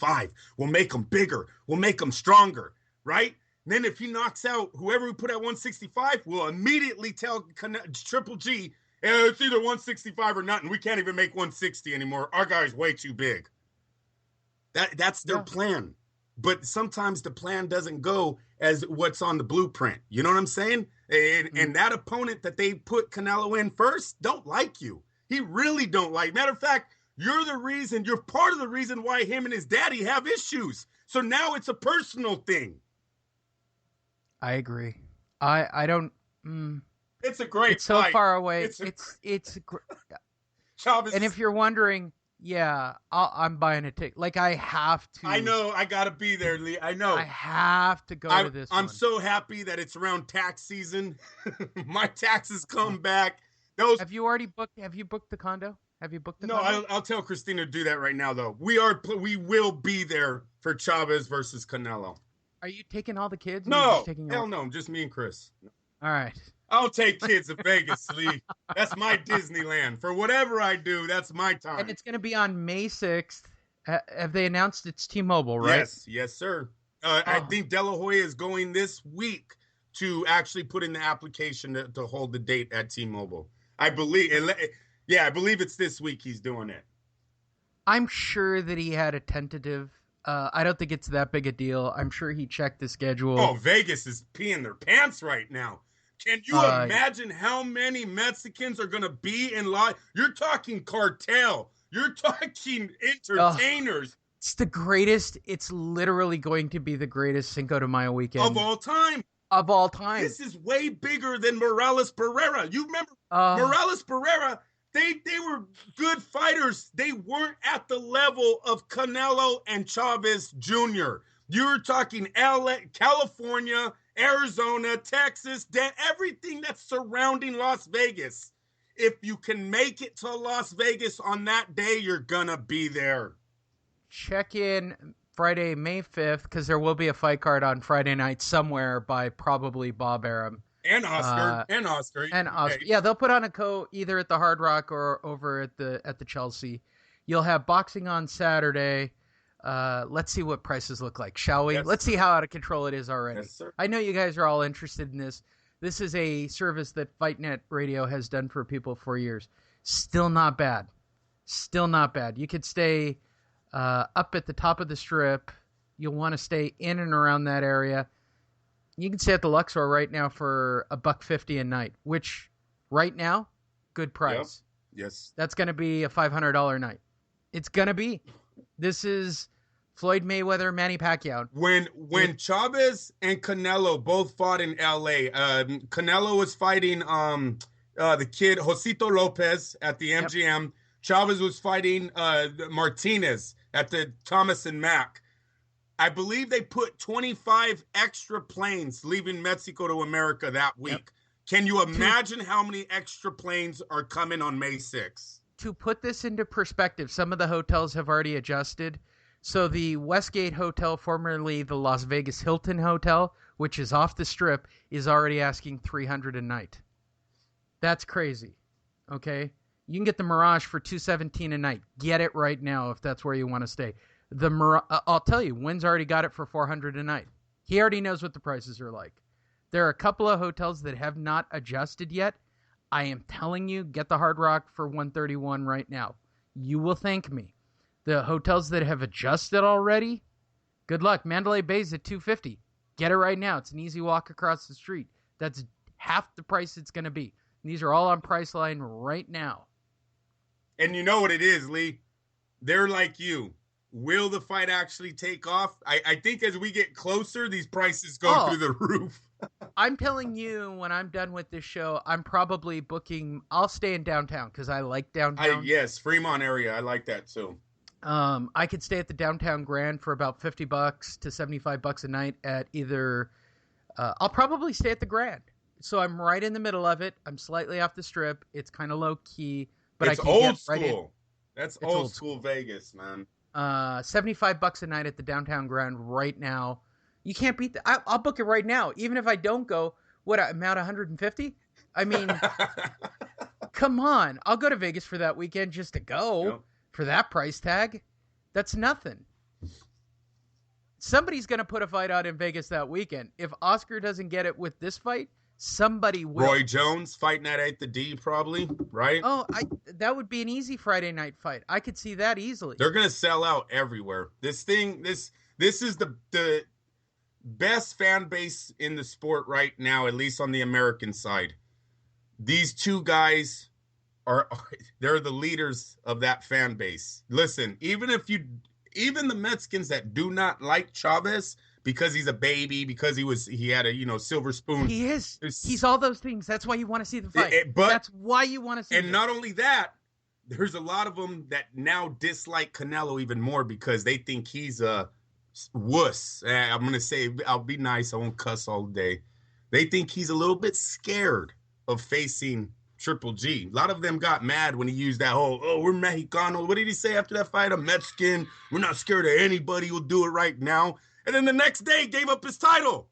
165. We'll make him bigger. We'll make him stronger, right? And then if he knocks out whoever we put at 165, we'll immediately tell Triple G, it's either 165 or nothing. We can't even make 160 anymore. Our guy's way too big. That's their plan. But sometimes the plan doesn't go as what's on the blueprint. You know what I'm saying? And that opponent that they put Canelo in first don't like you. He really don't like. Matter of fact, you're part of the reason why him and his daddy have issues. So now it's a personal thing. I agree. I don't. It's a great It's so fight. far away. It's Chavez. And if you're wondering, yeah, I'm buying a ticket. Like, I have to. I know. I got to be there, Lee. I know. I have to go to this I'm one. so happy that it's around tax season. My taxes come back. Have you already booked? Have you booked the condo? Have you booked the No, condo? I'll tell Christina to do that right now, though. We will be there for Chavez versus Canelo. Are you taking all the kids? No, hell no. Just me and Chris. All right. I'll take kids to Vegas, Lee. That's my Disneyland. For whatever I do, that's my time. And it's going to be on May 6th. Have they announced it's T-Mobile, right? Yes, sir. I think De La Hoya is going this week to actually put in the application to hold the date at T-Mobile. I believe it's this week he's doing it. I'm sure that he had a tentative. I don't think it's that big a deal. I'm sure he checked the schedule. Oh, Vegas is peeing their pants right now. Can you imagine how many Mexicans are going to be in line? You're talking cartel. You're talking entertainers. It's the greatest. It's literally going to be the greatest Cinco de Mayo weekend. Of all time. This is way bigger than Morales Barrera. You remember Morales Barrera? They were good fighters. They weren't at the level of Canelo and Chavez Jr. You're talking LA, California, Arizona, Texas, everything that's surrounding Las Vegas. If you can make it to Las Vegas on that day, you're gonna be there. Check in Friday, May 5th, because there will be a fight card on Friday night somewhere by probably Bob Arum. And Oscar. Yeah, they'll put on a either at the Hard Rock or over at the Chelsea. You'll have boxing on Saturday. Let's see what prices look like, shall we? Yes. Let's see how out of control it is already. Yes, sir. I know you guys are all interested in this. This is a service that FightNet Radio has done for people for years. Still not bad. You could stay up at the top of the strip. You'll want to stay in and around that area. You can stay at the Luxor right now for $150 a night, which right now, good price. Yep. Yes. That's going to be a $500 night. It's going to be. This is Floyd Mayweather, Manny Pacquiao. When Chavez and Canelo both fought in LA, Canelo was fighting the kid Josito Lopez at the MGM. Yep. Chavez was fighting Martinez at the Thomas and Mack. I believe they put 25 extra planes leaving Mexico to America that week. Yep. Can you imagine how many extra planes are coming on May 6th? To put this into perspective, some of the hotels have already adjusted. So the Westgate Hotel, formerly the Las Vegas Hilton Hotel, which is off the strip, is already asking $300 a night. That's crazy. Okay? You can get the Mirage for $217 a night. Get it right now if that's where you want to stay. I'll tell you, Wynn's already got it for $400 a night. He already knows what the prices are like. There are a couple of hotels that have not adjusted yet. I am telling you, get the Hard Rock for $131 right now. You will thank me. The hotels that have adjusted already, good luck. Mandalay Bay's at $250. Get it right now. It's an easy walk across the street. That's half the price it's going to be. And these are all on Priceline right now. And you know what it is, Lee? They're like you. Will the fight actually take off? I think as we get closer, these prices go through the roof. I'm telling you, when I'm done with this show, I'm probably booking. I'll stay in downtown because I like downtown. Yes, Fremont area. I like that too. I could stay at the Downtown Grand for about $50 to $75 a night at either. I'll probably stay at the Grand. So I'm right in the middle of it. I'm slightly off the strip. It's kind of low key, but it's I can old get school. Right in. That's old school Vegas, man. $75 a night at the Downtown Grand right now. You can't beat that. I'll book it right now. Even if I don't go, I'm out 150? I mean, come on. I'll go to Vegas for that weekend just to go for that price tag. That's nothing. somebody's going to put a fight out in Vegas that weekend. If Oscar doesn't get it with this fight, somebody will. Roy Jones fighting at the D probably, right? Oh, that would be an easy Friday night fight. I could see that easily. They're gonna sell out everywhere. This is the best fan base in the sport right now, at least on the American side. These two guys they're the leaders of that fan base. Listen, even the Mexicans that do not like Chavez because he's a baby, because he had a silver spoon. He is. He's all those things. That's why you want to see the fight. That's why you want to see. And not only that, there's a lot of them that now dislike Canelo even more because they think he's a wuss. I'm gonna say, I'll be nice. I won't cuss all day. They think he's a little bit scared of facing Triple G. A lot of them got mad when he used that whole, we're Mexicano. What did he say after that fight? I'm Mexican. We're not scared of anybody. We'll do it right now. And then the next day gave up his title.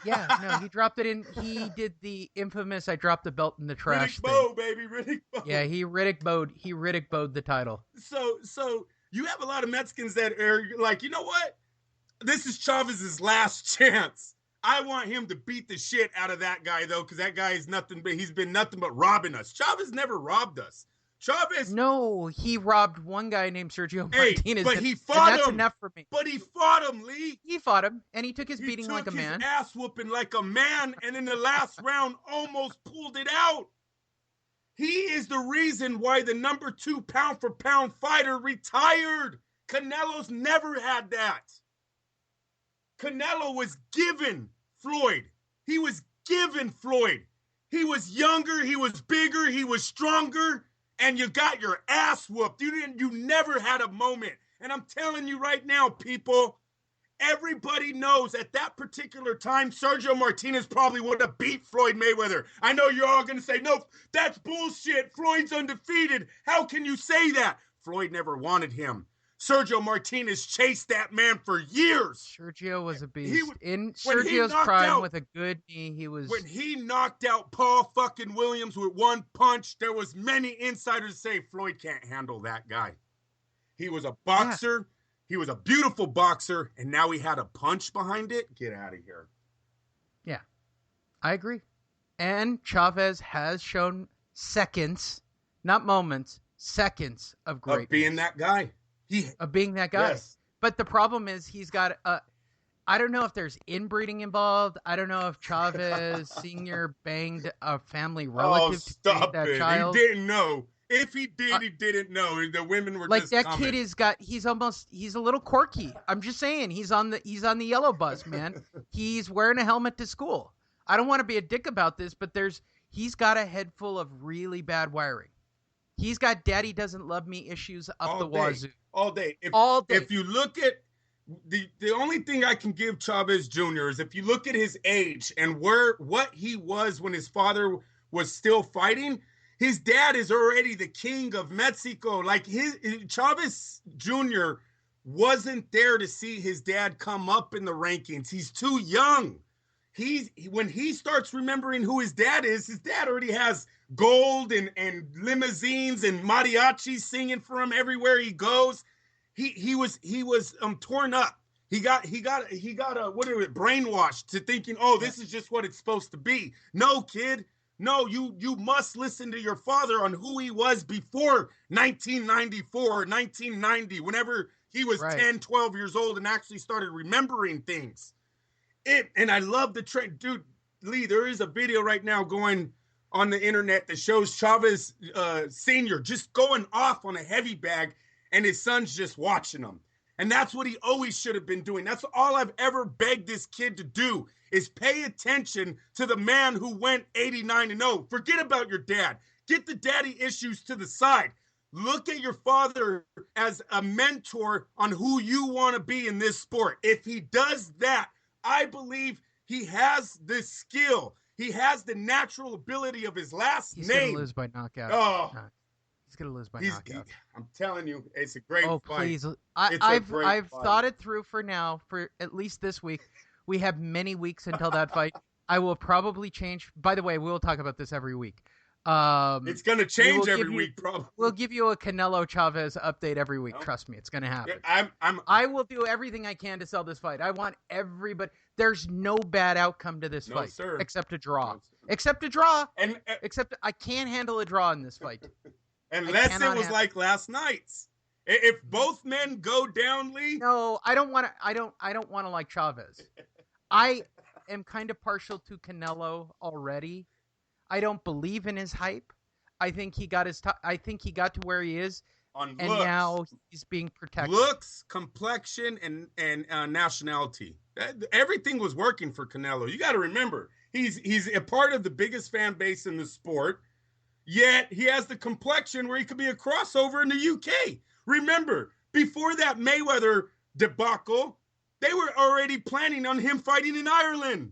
Yeah, no, he dropped it in. He did the infamous, I dropped the belt in the trash Riddick Bowe, baby. Riddick Bowe. Yeah, he Riddick Bowed the title. So you have a lot of Mexicans that are like, you know what? This is Chavez's last chance. I want him to beat the shit out of that guy, though, because that guy is he's been nothing but robbing us. Chavez never robbed us. Chavez. No, he robbed one guy named Sergio Martinez. But he fought him. That's enough for me. But he fought him, Lee. He fought him, and he took his beating like a man. He took his ass whooping like a man, and in the last round almost pulled it out. He is the reason why the number 2 pound-for-pound fighter retired. Canelo's never had that. Canelo was given Floyd. He was given Floyd. He was younger, he was bigger, he was stronger, and you got your ass whooped. You never had a moment. And I'm telling you right now, people, everybody knows at that particular time, Sergio Martinez probably would have beat Floyd Mayweather. I know you're all going to say, no, that's bullshit. Floyd's undefeated. How can you say that? Floyd never wanted him. Sergio Martinez chased that man for years. Sergio was a beast. In Sergio's prime with a good knee, he was... When he knocked out Paul fucking Williams with one punch, there was many insiders say Floyd can't handle that guy. He was a boxer. Yeah. He was a beautiful boxer, and now he had a punch behind it. Get out of here. Yeah, I agree. And Chavez has shown seconds, not moments, seconds of greatness. Of being that guy. Of being that guy. Yes. But the problem is he's got I don't know if there's inbreeding involved. I don't know if Chavez Sr. banged a family relative to create that child. He didn't know. If he did, he didn't know. The women were like just that coming. Kid he's a little quirky. I'm just saying, he's on the yellow bus, man. He's wearing a helmet to school. I don't want to be a dick about this, but he's got a head full of really bad wiring. He's got daddy doesn't love me issues up the wazoo. All day. If you look at the only thing I can give Chavez Jr. is if you look at his age and what he was when his father was still fighting, his dad is already the king of Mexico. Like Chavez Jr. wasn't there to see his dad come up in the rankings. He's too young. When he starts remembering who his dad is, his dad already has gold and limousines and mariachis singing for him everywhere he goes. He was torn up. He got brainwashed to thinking, this is just what it's supposed to be. No, kid. No, you must listen to your father on who he was before 1994 or 1990, whenever he was 10, 12 years old and actually started remembering things. And I love the trend. Dude, Lee, there is a video right now going on the internet that shows Chavez Sr. just going off on a heavy bag and his son's just watching him. And that's what he always should have been doing. That's all I've ever begged this kid to do is pay attention to the man who went 89-0. Forget about your dad. Get the daddy issues to the side. Look at your father as a mentor on who you want to be in this sport. If he does that, I believe he has the skill. He has the natural ability of his last name. He's going to lose by knockout. Oh. No, he's going to lose by knockout. I'm telling you, it's a great fight. Oh, please. I've thought it through for now, for at least this week. We have many weeks until that fight. I will probably change. By the way, we'll talk about this every week. It's going to change every week, probably. We'll give you a Canelo Chavez update every week. No. Trust me, it's going to happen. I will do everything I can to sell this fight. I want everybody. There's no bad outcome to this fight, sir. Except a draw. No, except a draw. And except I can't handle a draw in this fight. Unless it was like last night's. If both men go down, Lee. No, I don't want to. I don't want to like Chavez. I am kind of partial to Canelo already. I don't believe in his hype. I think he got I think he got to where he is, and looks, now he's being protected. Looks, complexion, and nationality. Everything was working for Canelo. You got to remember, he's a part of the biggest fan base in the sport. Yet he has the complexion where he could be a crossover in the UK. Remember, before that Mayweather debacle, they were already planning on him fighting in Ireland.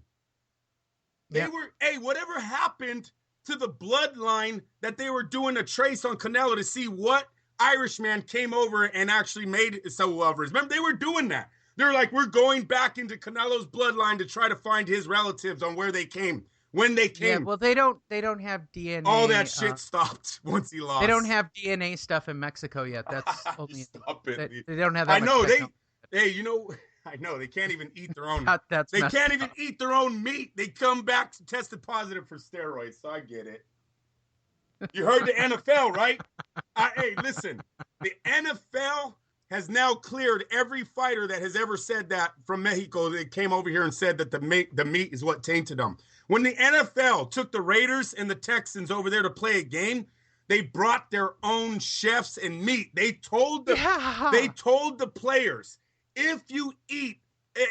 Whatever happened to the bloodline that they were doing a trace on Canelo to see what Irishman came over and actually made it so well. Remember, they were doing that. They're like, we're going back into Canelo's bloodline to try to find his relatives on where they came, when they came. Yeah, well, they don't have DNA. All that shit stopped once he lost. They don't have DNA stuff in Mexico yet. That's only Stop it. They don't have that. I know I know they can't even eat their own. They can't even eat their own meat. They come back tested positive for steroids. So I get it. You heard the NFL, right? Hey, listen. The NFL has now cleared every fighter that has ever said that from Mexico. They came over here and said that the meat is what tainted them. When the NFL took the Raiders and the Texans over there to play a game, they brought their own chefs and meat. They told the players, if you eat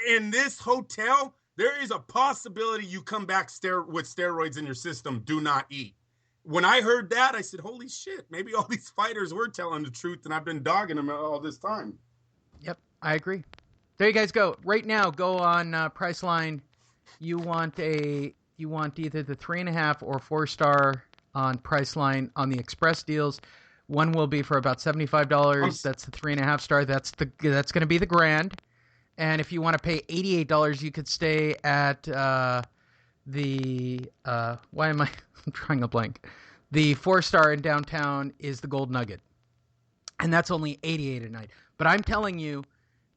in this hotel, there is a possibility you come back with steroids in your system. Do not eat. When I heard that, I said, holy shit, maybe all these fighters were telling the truth and I've been dogging them all this time. Yep, I agree. There you guys go. Right now, go on Priceline. You want either the 3.5 or 4-star on Priceline on the Express deals. One will be for about $75. That's the 3.5 star. That's going to be the grand. And if you want to pay $88, you could stay at why am I I'm trying a blank? The 4-star in downtown is the Gold Nugget, and that's only $88 a night. But I'm telling you,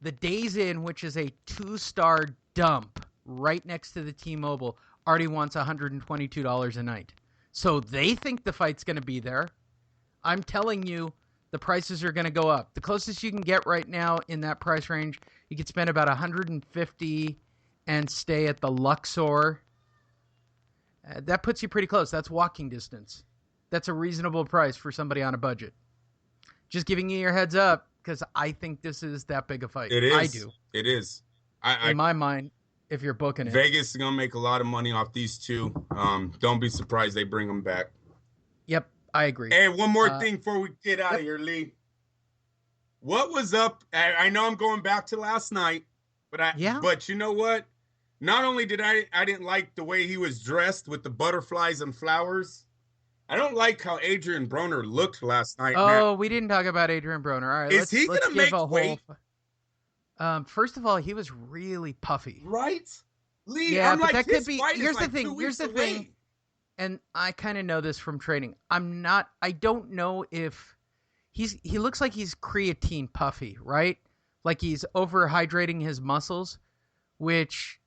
the Days Inn, which is a 2-star dump right next to the T-Mobile, already wants $122 a night. So they think the fight's going to be there. I'm telling you, the prices are going to go up. The closest you can get right now in that price range, you could spend about $150 and stay at the Luxor. That puts you pretty close. That's walking distance. That's a reasonable price for somebody on a budget. Just giving you your heads up, because I think this is that big a fight. It is. I do. It is. In my mind, if you're booking it. Vegas is going to make a lot of money off these two. Don't be surprised they bring them back. Yep, I agree. Hey, one more thing before we get out of here, Lee. What was up? I know I'm going back to last night, but you know what? Not only did I didn't like the way he was dressed with the butterflies and flowers. I don't like how Adrian Broner looked last night. Oh, we didn't talk about Adrian Broner. All right, is he going to make weight? First of all, he was really puffy. Right? Lee, yeah, I'm but like, that could be. Here's the thing. Here's the thing. And I kind of know this from training. I don't know if he looks like he's creatine puffy, right? Like he's overhydrating his muscles, which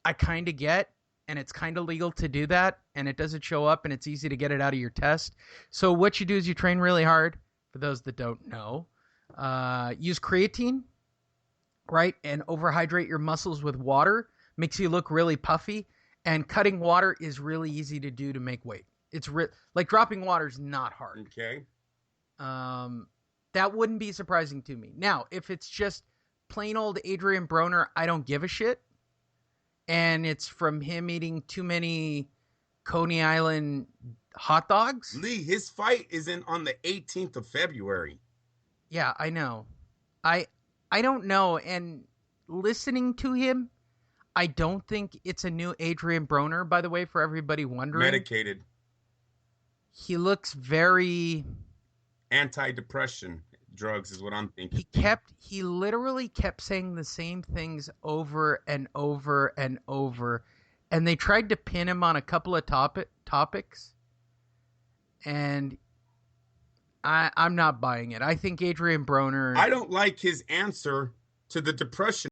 I kind of get, and it's kind of legal to do that, and it doesn't show up, and it's easy to get it out of your test. So what you do is you train really hard. For those that don't know, use creatine, right? And overhydrate your muscles with water. Makes you look really puffy. And cutting water is really easy to do to make weight. It's like dropping water is not hard. Okay. That wouldn't be surprising to me. Now, if it's just plain old Adrian Broner, I don't give a shit. And it's from him eating too many Coney Island hot dogs. Lee, his fight isn't on the 18th of February. Yeah, I know. I don't know. And listening to him, I don't think it's a new Adrian Broner, by the way, for everybody wondering. Medicated. He looks very... Antidepressant drugs is what I'm thinking. He literally kept saying the same things over and over and over. And they tried to pin him on a couple of topics. and I'm not buying it. I think Adrian Broner. I don't like his answer to the depression